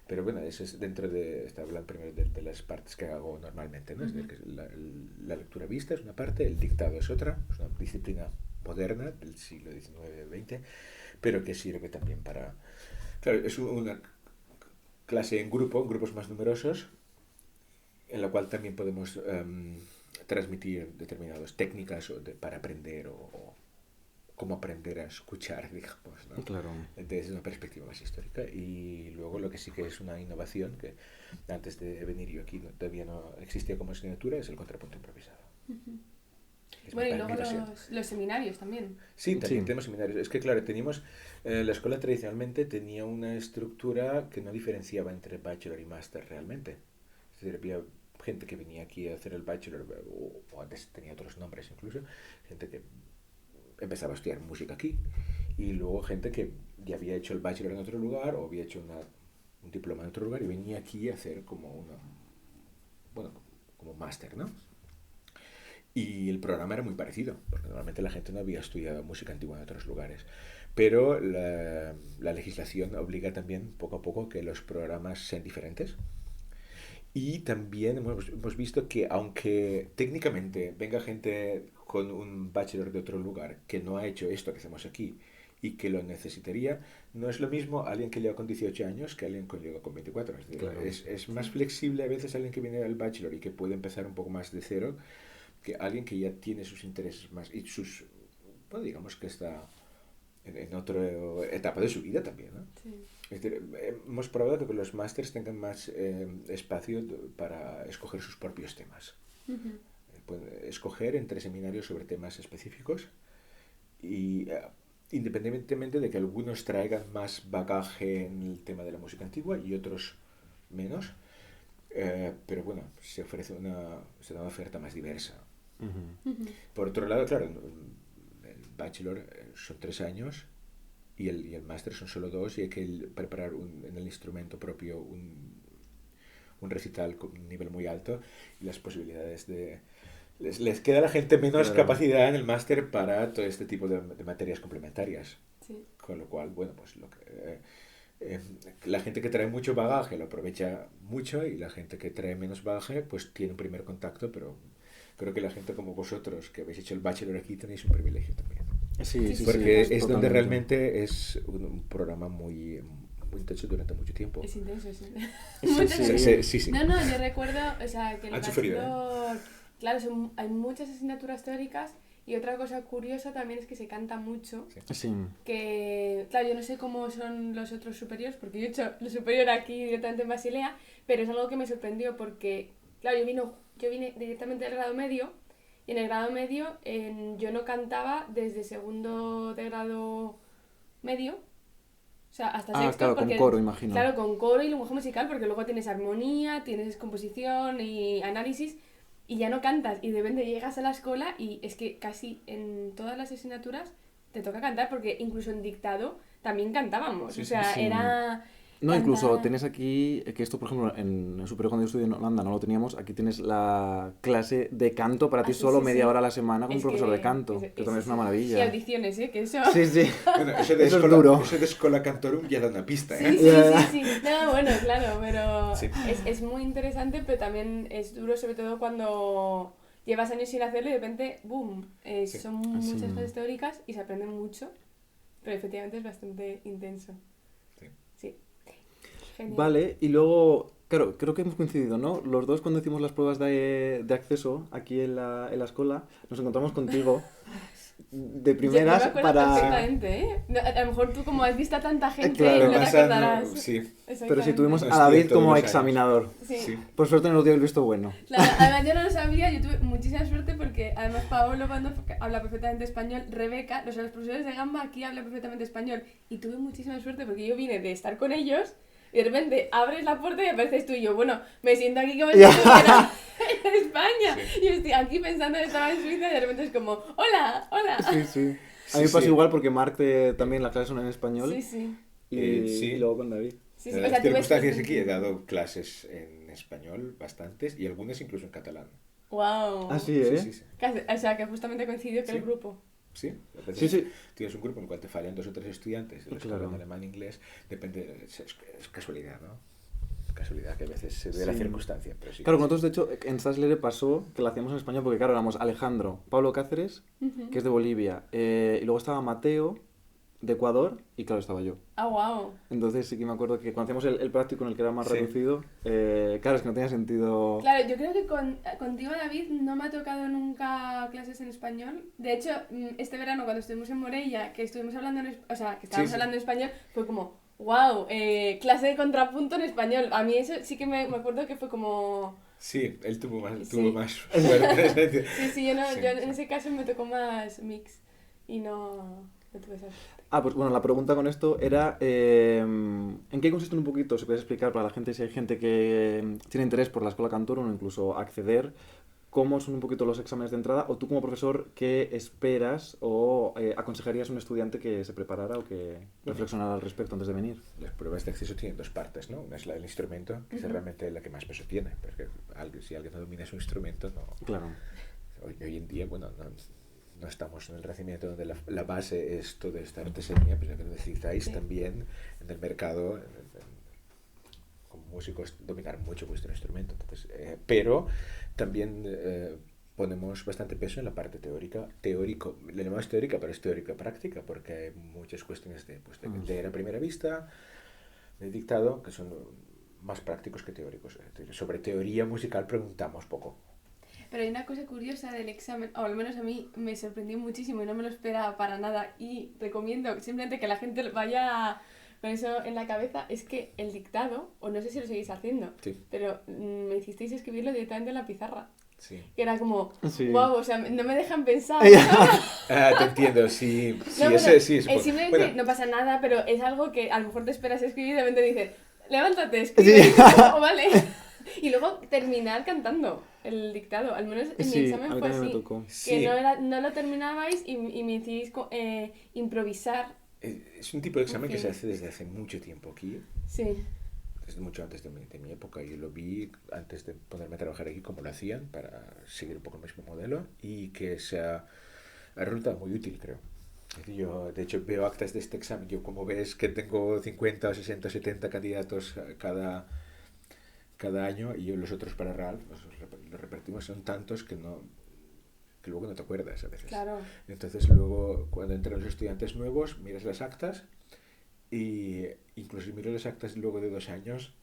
Pero bueno, eso es dentro de, está hablando primero de las partes que hago normalmente, ¿no? Es decir, que la lectura vista es una parte, el dictado es otra, es una disciplina moderna del siglo XIX-XX, pero que sirve también para... Claro, es una clase en grupos más numerosos, en la cual también podemos transmitir determinadas técnicas para aprender o cómo aprender a escuchar, digamos, ¿no? Claro. Desde una perspectiva más histórica. Y luego lo que sí que es una innovación, que antes de venir yo aquí todavía no existía como asignatura, es el contrapunto improvisado. Uh-huh. Es Bueno, y mi luego pasión. los seminarios también. Sí, también Sí. tenemos seminarios. Es que, claro, teníamos... la escuela tradicionalmente tenía una estructura que no diferenciaba entre bachelor y máster realmente. Es decir, había gente que venía aquí a hacer el bachelor, o antes tenía otros nombres incluso, gente que empezaba a estudiar música aquí, y luego gente que ya había hecho el bachelor en otro lugar, o había hecho un diploma en otro lugar, y venía aquí a hacer como como máster, ¿no? Y el programa era muy parecido, porque normalmente la gente no había estudiado música antigua en otros lugares. Pero la legislación obliga también poco a poco que los programas sean diferentes. Y también hemos visto que aunque técnicamente venga gente con un bachelor de otro lugar que no ha hecho esto que hacemos aquí y que lo necesitaría, no es lo mismo alguien que llega con 18 años que alguien que llega con 24. Es decir, Claro. es más flexible a veces alguien que viene del bachelor y que puede empezar un poco más de cero, que alguien que ya tiene sus intereses más y sus, bueno, digamos que está en otra etapa de su vida también, ¿no? Sí. Es decir, hemos probado que los másters tengan más espacio para escoger sus propios temas. Uh-huh. Pueden escoger entre seminarios sobre temas específicos y independientemente de que algunos traigan más bagaje en el tema de la música antigua y otros menos, pero bueno, se da una oferta más diversa. Uh-huh. Uh-huh. Por otro lado, claro, el bachelor son 3 años y el máster son solo 2, y hay que preparar en el instrumento propio un recital con un nivel muy alto, y las posibilidades de... Les queda a la gente menos capacidad en el máster para todo este tipo de materias complementarias. Sí. Con lo cual, bueno, pues la gente que trae mucho bagaje lo aprovecha mucho, y la gente que trae menos bagaje pues tiene un primer contacto, pero creo que la gente como vosotros que habéis hecho el bachelor aquí tenéis un privilegio también. Sí, Porque es totalmente. donde realmente es un programa muy intenso durante mucho tiempo. Es intenso, sí. Sí. No, yo recuerdo, o sea, que el Han sufrido, bachelor, claro, hay muchas asignaturas teóricas, y otra cosa curiosa también es que se canta mucho. Sí. Que, claro, yo no sé cómo son los otros superiores, porque yo he hecho lo superior aquí directamente en Basilea, pero es algo que me sorprendió porque, claro, yo vine directamente del grado medio, y en el grado medio yo no cantaba desde segundo de grado medio, o sea, hasta sexto. Claro, porque, con coro, imagino. Claro, con coro y lenguaje musical, porque luego tienes armonía, tienes composición y análisis, y ya no cantas, y de repente llegas a la escuela y es que casi en todas las asignaturas te toca cantar, porque incluso en dictado también cantábamos, Sí, o sea, sí. era... No, cantar. incluso tienes aquí, que esto por ejemplo en el superior cuando yo estudié en Holanda no lo teníamos, aquí tienes la clase de canto para ti Sí, solo sí, media sí. hora a la semana con un Es profesor de canto, es- que también es una Sí, maravilla. audiciones, ¿eh? Que eso... Sí, sí. Bueno, eso Eso es duro. Eso de Escola Cantorum ya da una pista, Sí, ¿eh? sí. No, bueno, claro, pero Sí. es muy interesante, pero también es duro, sobre todo cuando llevas años sin hacerlo y de repente, ¡boom! Sí. Son Sí. muchas clases teóricas y se aprende mucho, pero efectivamente es bastante intenso. Sí. Sí. Genial. Vale, y luego, claro, creo que hemos coincidido, ¿no? Los dos cuando hicimos las pruebas de acceso aquí en la escuela, nos encontramos contigo de Yo primeras me acuerdo para... perfectamente, ¿eh? No, a lo mejor tú como has visto a tanta gente Claro. no te Pasa, acordarás. sí. Pero sí, Exactamente. tuvimos Nos a David tiene todos como los años. examinador. Sí. Sí. Por suerte nos dio el visto bueno. Además yo no lo sabía, yo tuve muchísima suerte porque además Paolo cuando habla perfectamente español, Rebeca, los profesores de Gamba aquí hablan perfectamente español y tuve muchísima suerte porque yo vine de estar con ellos y de repente abres la puerta y apareces tú y yo, bueno, me siento aquí como si estuviera en España y estoy aquí pensando que estaba en Suiza y de repente es como, hola. Sí, sí. A Sí, mí me pasa sí. igual porque Marc también las clases son en español Sí. y Sí. luego con David. Sí, En o las sea, tú ves circunstancias bastante- aquí he dado clases en español, bastantes, y algunas incluso en catalán. Wow. Ah, sí, ¿eh? Sí. O sea, que justamente coincidió que Sí. el grupo. Sí, a veces Sí, sí. tienes un grupo en el cual te fallan 2 o 3 estudiantes, los que Claro. hablan alemán e inglés, depende, es casualidad, ¿no? Casualidad que a veces se ve la Sí. circunstancia, pero sí. Claro, con nosotros de hecho en Sasler pasó que lo hacíamos en español porque claro, éramos Alejandro, Pablo Cáceres, que es de Bolivia, y luego estaba Mateo, de Ecuador, y claro, estaba yo. Ah, wow. Entonces sí que me acuerdo que cuando hacíamos el práctico en el que era más Sí. reducido, claro, es que no tenía sentido... Claro, yo creo que contigo, David, no me ha tocado nunca clases en español. De hecho, este verano cuando estuvimos en Morella, que estuvimos hablando o sea, que estábamos Sí. hablando en español, fue como, wow, clase de contrapunto en español. A mí eso sí que me acuerdo que fue como... Sí, él tuvo más, Sí. tuvo más suerte. Sí, yo Sí, en sí. ese caso me tocó más mix y no tuve esa suerte. Ah, pues bueno, la pregunta con esto era, ¿en qué consiste un poquito? ¿Se puede explicar para la gente si hay gente que tiene interés por la escuela Cantorum o incluso acceder? ¿Cómo son un poquito los exámenes de entrada? O tú como profesor, ¿qué esperas o aconsejarías a un estudiante que se preparara o que reflexionara al respecto antes de venir? Las pruebas de acceso tienen 2 partes, ¿no? Una es la del instrumento, que es realmente la que más peso tiene, porque si alguien no domina su instrumento, no... Claro. Hoy en día, bueno, no estamos en el Renacimiento donde la base es toda esta artesanía, pero ya que necesitáis Sí. también en el mercado, como músicos, dominar mucho vuestro instrumento. Entonces, pero también ponemos bastante peso en la parte teórico, le llamamos teórica, pero es teórica práctica, porque hay muchas cuestiones de leer a primera vista, de dictado, que son más prácticos que teóricos. Sobre teoría musical preguntamos poco. Pero hay una cosa curiosa del examen, o al menos a mí me sorprendió muchísimo y no me lo esperaba para nada y recomiendo simplemente que la gente vaya con eso en la cabeza, es que el dictado, o no sé si lo seguís haciendo, Sí. pero me hicisteis escribirlo directamente en la pizarra. Sí. Que era como, Sí. wow, o sea, no me dejan pensar. Te entiendo, sí. Sí, No, bueno, ese sí es simplemente bueno, no pasa nada, pero es algo que a lo mejor te esperas escribir y de repente dices, levántate, escribe. Sí. O vale. Y luego terminar cantando el dictado. Al menos en mi Sí, a examen mí fue también me así. tocó. Que sí. no lo terminabais y me hicierais improvisar. Es un tipo de examen que se fin. hace desde hace mucho tiempo aquí, Sí. desde mucho antes de mi época. Yo lo vi antes de ponerme a trabajar aquí como lo hacían, para seguir un poco el mismo modelo, y que ha resultado muy útil, creo. Es decir, yo, de hecho, veo actas de este examen. Yo, como ves, que tengo 50 o 60 o 70 candidatos cada año, y yo los otros para RAL los repartimos, son tantos que luego no te acuerdas a veces. Claro. Entonces luego, cuando entran los estudiantes nuevos, miras las actas, y incluso miro las actas luego de 2 años,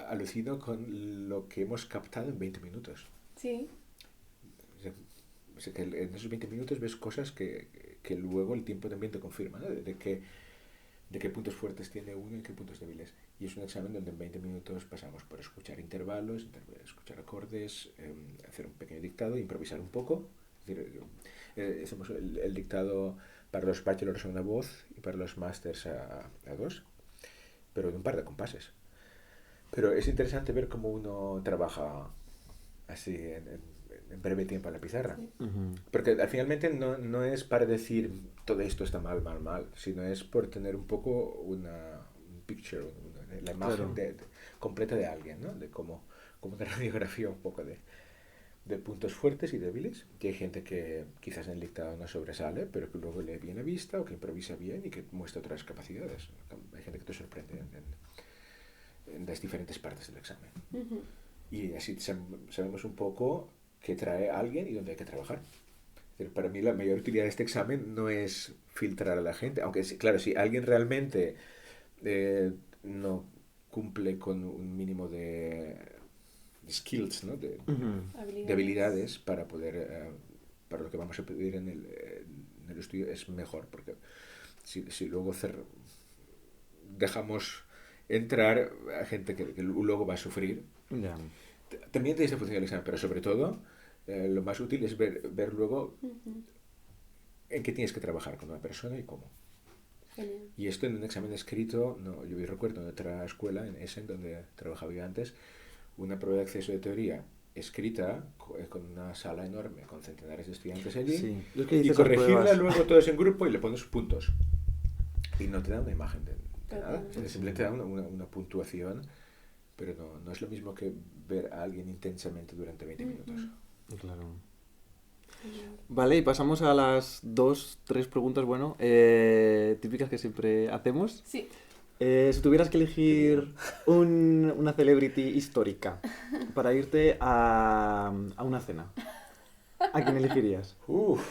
alucino con lo que hemos captado en 20 minutos. Sí. O sea, que en esos 20 minutos ves cosas que luego el tiempo también te confirma, ¿no? De qué puntos fuertes tiene uno y qué puntos débiles. Y es un examen donde en 20 minutos pasamos por escuchar intervalos, escuchar acordes, hacer un pequeño dictado, improvisar un poco. Es decir, hacemos el dictado para los bachelors a una voz y para los masters a 2, pero en un par de compases. Pero es interesante ver cómo uno trabaja así en breve tiempo en la pizarra. Sí. Ujú. Porque finalmente no es para decir todo esto está mal, sino es por tener un poco un picture, una la imagen Claro. completa de alguien, ¿no? De como una radiografía un poco de puntos fuertes y débiles. Y hay gente que quizás en el dictado no sobresale, pero que luego lee bien a vista o que improvisa bien y que muestra otras capacidades. Hay gente que te sorprende en las diferentes partes del examen. Ujú. Y así sabemos un poco qué trae alguien y dónde hay que trabajar. Es decir, para mí la mayor utilidad de este examen no es filtrar a la gente, aunque claro, si alguien realmente no cumple con un mínimo de skills, ¿no? De habilidades para poder, para lo que vamos a pedir en el estudio es mejor, porque si luego dejamos entrar a gente que luego va a sufrir, Ya. también tienes que funcionar el examen, pero sobre todo lo más útil es ver luego Ujú. en qué tienes que trabajar con una persona y cómo. Genial. Y esto en un examen escrito, no, yo recuerdo en otra escuela, en Essen, donde trabajaba yo antes, una prueba de acceso de teoría escrita con una sala enorme, con centenares de estudiantes allí, Sí. Yo es que hice y esas corregirla pruebas. luego todos en grupo y le pones puntos. Y no te da una imagen de nada, Totalmente. simplemente te da una puntuación, pero no es lo mismo que ver a alguien intensamente durante 20 minutos. Claro. Genial. Vale, y pasamos a las 2, 3 preguntas, bueno, típicas que siempre hacemos. Sí. Si tuvieras que elegir una celebrity histórica para irte a una cena, ¿a quién elegirías? Uf.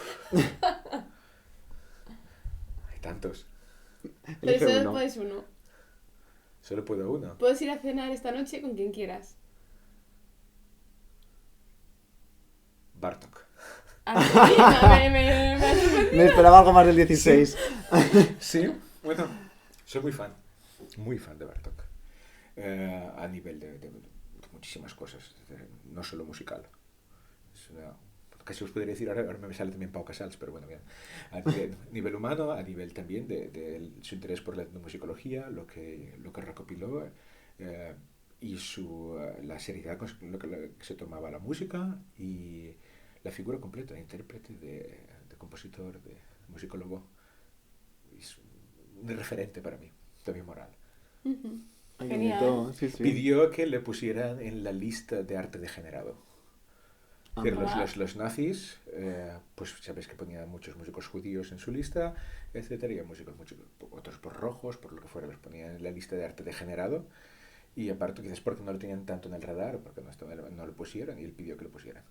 Hay tantos. Pero Elige solo uno. puedes uno. Solo puedo uno. Puedes ir a cenar esta noche con quien quieras. Bartok. Ah, sí, me ha sorprendido. Me esperaba algo más del 16. Sí, bueno, soy muy fan de Bartok. A nivel de muchísimas cosas, no solo musical. Es casi os podría decir, ahora me sale también Pau Casals, pero bueno, bien. A nivel humano, a nivel también de su interés por la etnomusicología, lo que recopiló y la seriedad con lo que se tomaba la música y la figura completa, de intérprete, de compositor, de musicólogo. Es un referente para mí, también moral. Ujú. Ay, Genial. bonito, sí, sí. Pidió que le pusieran en la lista de arte degenerado. Ah, Es decir, Wow. los nazis, pues sabéis que ponían muchos músicos judíos en su lista, etcétera, y otros por rojos, por lo que fuera, los ponían en la lista de arte degenerado. Y aparte, quizás porque no lo tenían tanto en el radar, o porque no lo pusieron, y él pidió que lo pusieran.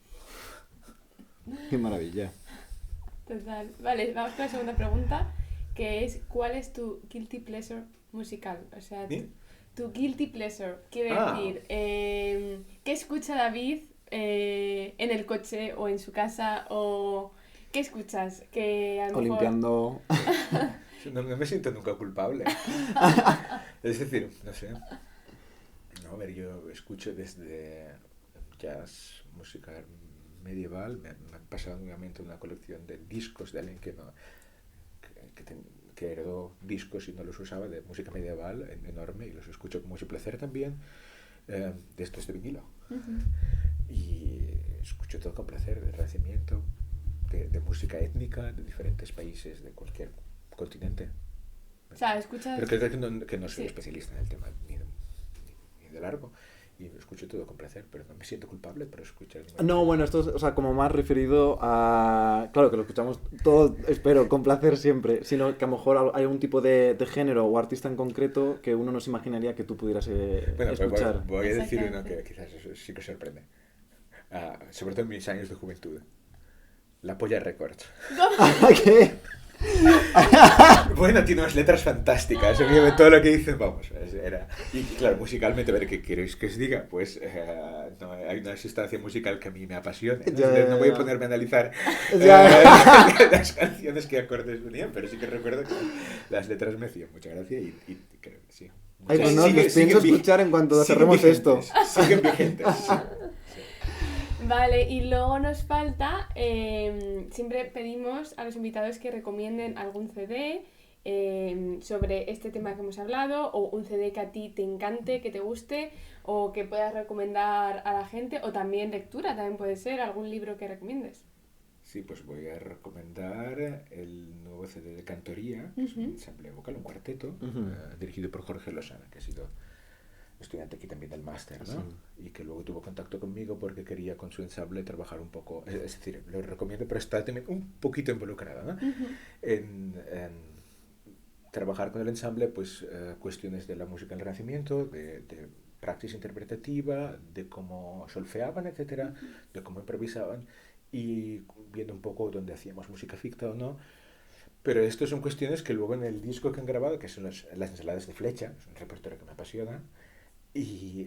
Qué maravilla. Total. Vale, vamos con la segunda pregunta, que es ¿cuál es tu guilty pleasure musical? O sea, ¿Sí? tu guilty pleasure. Quiere Ah. decir, ¿qué escucha David en el coche o en su casa? ¿O qué escuchas? Que a lo O mejor... limpiando. No me siento nunca culpable. Es decir, no sé. No, a ver, yo escucho desde jazz, música medieval. Me han pasado nuevamente una colección de discos de alguien que heredó discos y no los usaba, de música medieval enorme, y los escucho con mucho placer también, de estos de vinilo. Ujú. Y escucho todo con placer, de Renacimiento, de música étnica, de diferentes países, de cualquier continente. O sea, escuchas... Pero creo que no soy Sí. especialista en el tema ni de largo. Y escucho todo con placer, pero no me siento culpable por escuchar. No, bueno, esto es, o sea, como más referido a... Claro, que lo escuchamos todo, espero, con placer siempre, sino que a lo mejor hay un tipo de género o artista en concreto que uno no se imaginaría que tú pudieras Bueno, escuchar. voy a decir uno Exactamente. que quizás eso sí que sorprende. Sobre todo en mis años de juventud. La Polla Records. ¿Qué? Bueno, tiene unas letras fantásticas. Obviamente todo lo que dicen, vamos, era... Y claro, musicalmente, a ver, ¿qué queréis que os diga? Pues no, hay una sustancia musical que a mí me apasiona. ¿No? Ya, No voy a ya. ponerme a analizar Ya. las canciones que acordes venían, pero sí que recuerdo que las letras me hacían mucha gracia y creo que sí. Ay, pues no, Sigue- los pienso escuchar en cuanto siguen cerremos esto. vigentes, siguen vigentes. Sí. Vale, y luego nos falta, siempre pedimos a los invitados que recomienden algún CD sobre este tema que hemos hablado, o un CD que a ti te encante, que te guste, o que puedas recomendar a la gente, o también lectura, también puede ser, algún libro que recomiendes. Sí, pues voy a recomendar el nuevo CD de Cantoría, que es un ensamble vocal, un cuarteto, Ujú. dirigido por Jorge Lozana, que ha sido estudiante aquí también del máster, ¿no? Sí. Y que luego tuvo contacto conmigo porque quería con su ensamble trabajar un poco, es decir, lo recomiendo, pero está también un poquito involucrada, ¿no? En trabajar con el ensamble, pues cuestiones de la música del Renacimiento, de práctica interpretativa, de cómo solfeaban, etcétera, de cómo improvisaban, y viendo un poco dónde hacíamos música ficta o no. Pero esto son cuestiones que luego en el disco que han grabado, que son las ensaladas de flecha, es un repertorio que me apasiona, y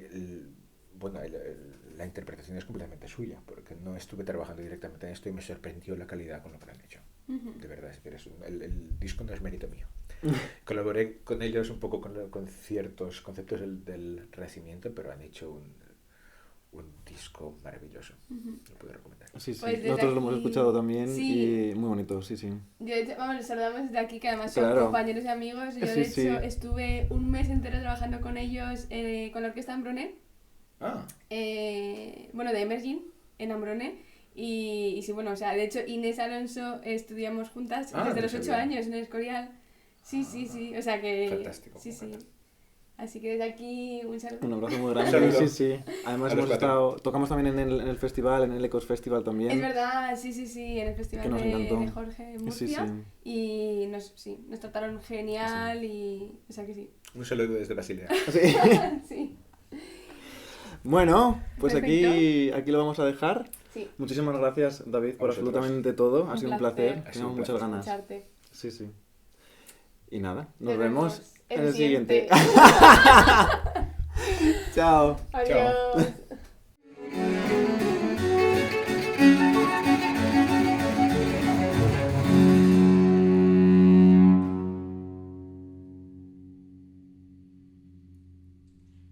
bueno, la interpretación es completamente suya, porque no estuve trabajando directamente en esto y me sorprendió la calidad con lo que lo han hecho. De verdad, es decir, el disco no es mérito mío. Colaboré con ellos un poco con ciertos conceptos del Renacimiento, pero han hecho un disco maravilloso. Lo puedo recomendar. Sí, sí. Pues desde Nosotros lo hemos aquí- escuchado también sí. y muy bonito, sí, sí. Yo, vamos, les saludamos desde aquí, que además son Claro. compañeros y amigos. Yo, Sí, de sí. hecho, estuve un mes entero trabajando con ellos, con la orquesta Ambroné, bueno, de Emerging, en Ambroné. Y sí, bueno, o sea, de hecho, Inés Alonso estudiamos juntas desde los 8 años en el Escorial. Sí, sí, sí, o sea que... Fantástico. Sí, sí. Así que desde aquí un saludo. Un abrazo muy Un grande. saludo. Sí, sí. Además A los hemos cuatro. tocamos también en el festival, en el Ecos Festival también. Es verdad, sí, sí, sí, en el Que festival nos encantó. de Jorge en Sí, Murcia. sí. Y nos trataron genial y... O sea que sí. Un saludo desde Basilea. Sí. Sí, Bueno, pues Perfecto. aquí lo vamos a dejar. sí. Muchísimas gracias, David, por vosotros. absolutamente todo. Ha Un sido un placer. placer. Ha sido un Teníamos muchas placer. ganas. Escucharte. Sí, sí. Y nada, nos Nos vemos en el siguiente. siguiente. Chao. Adiós.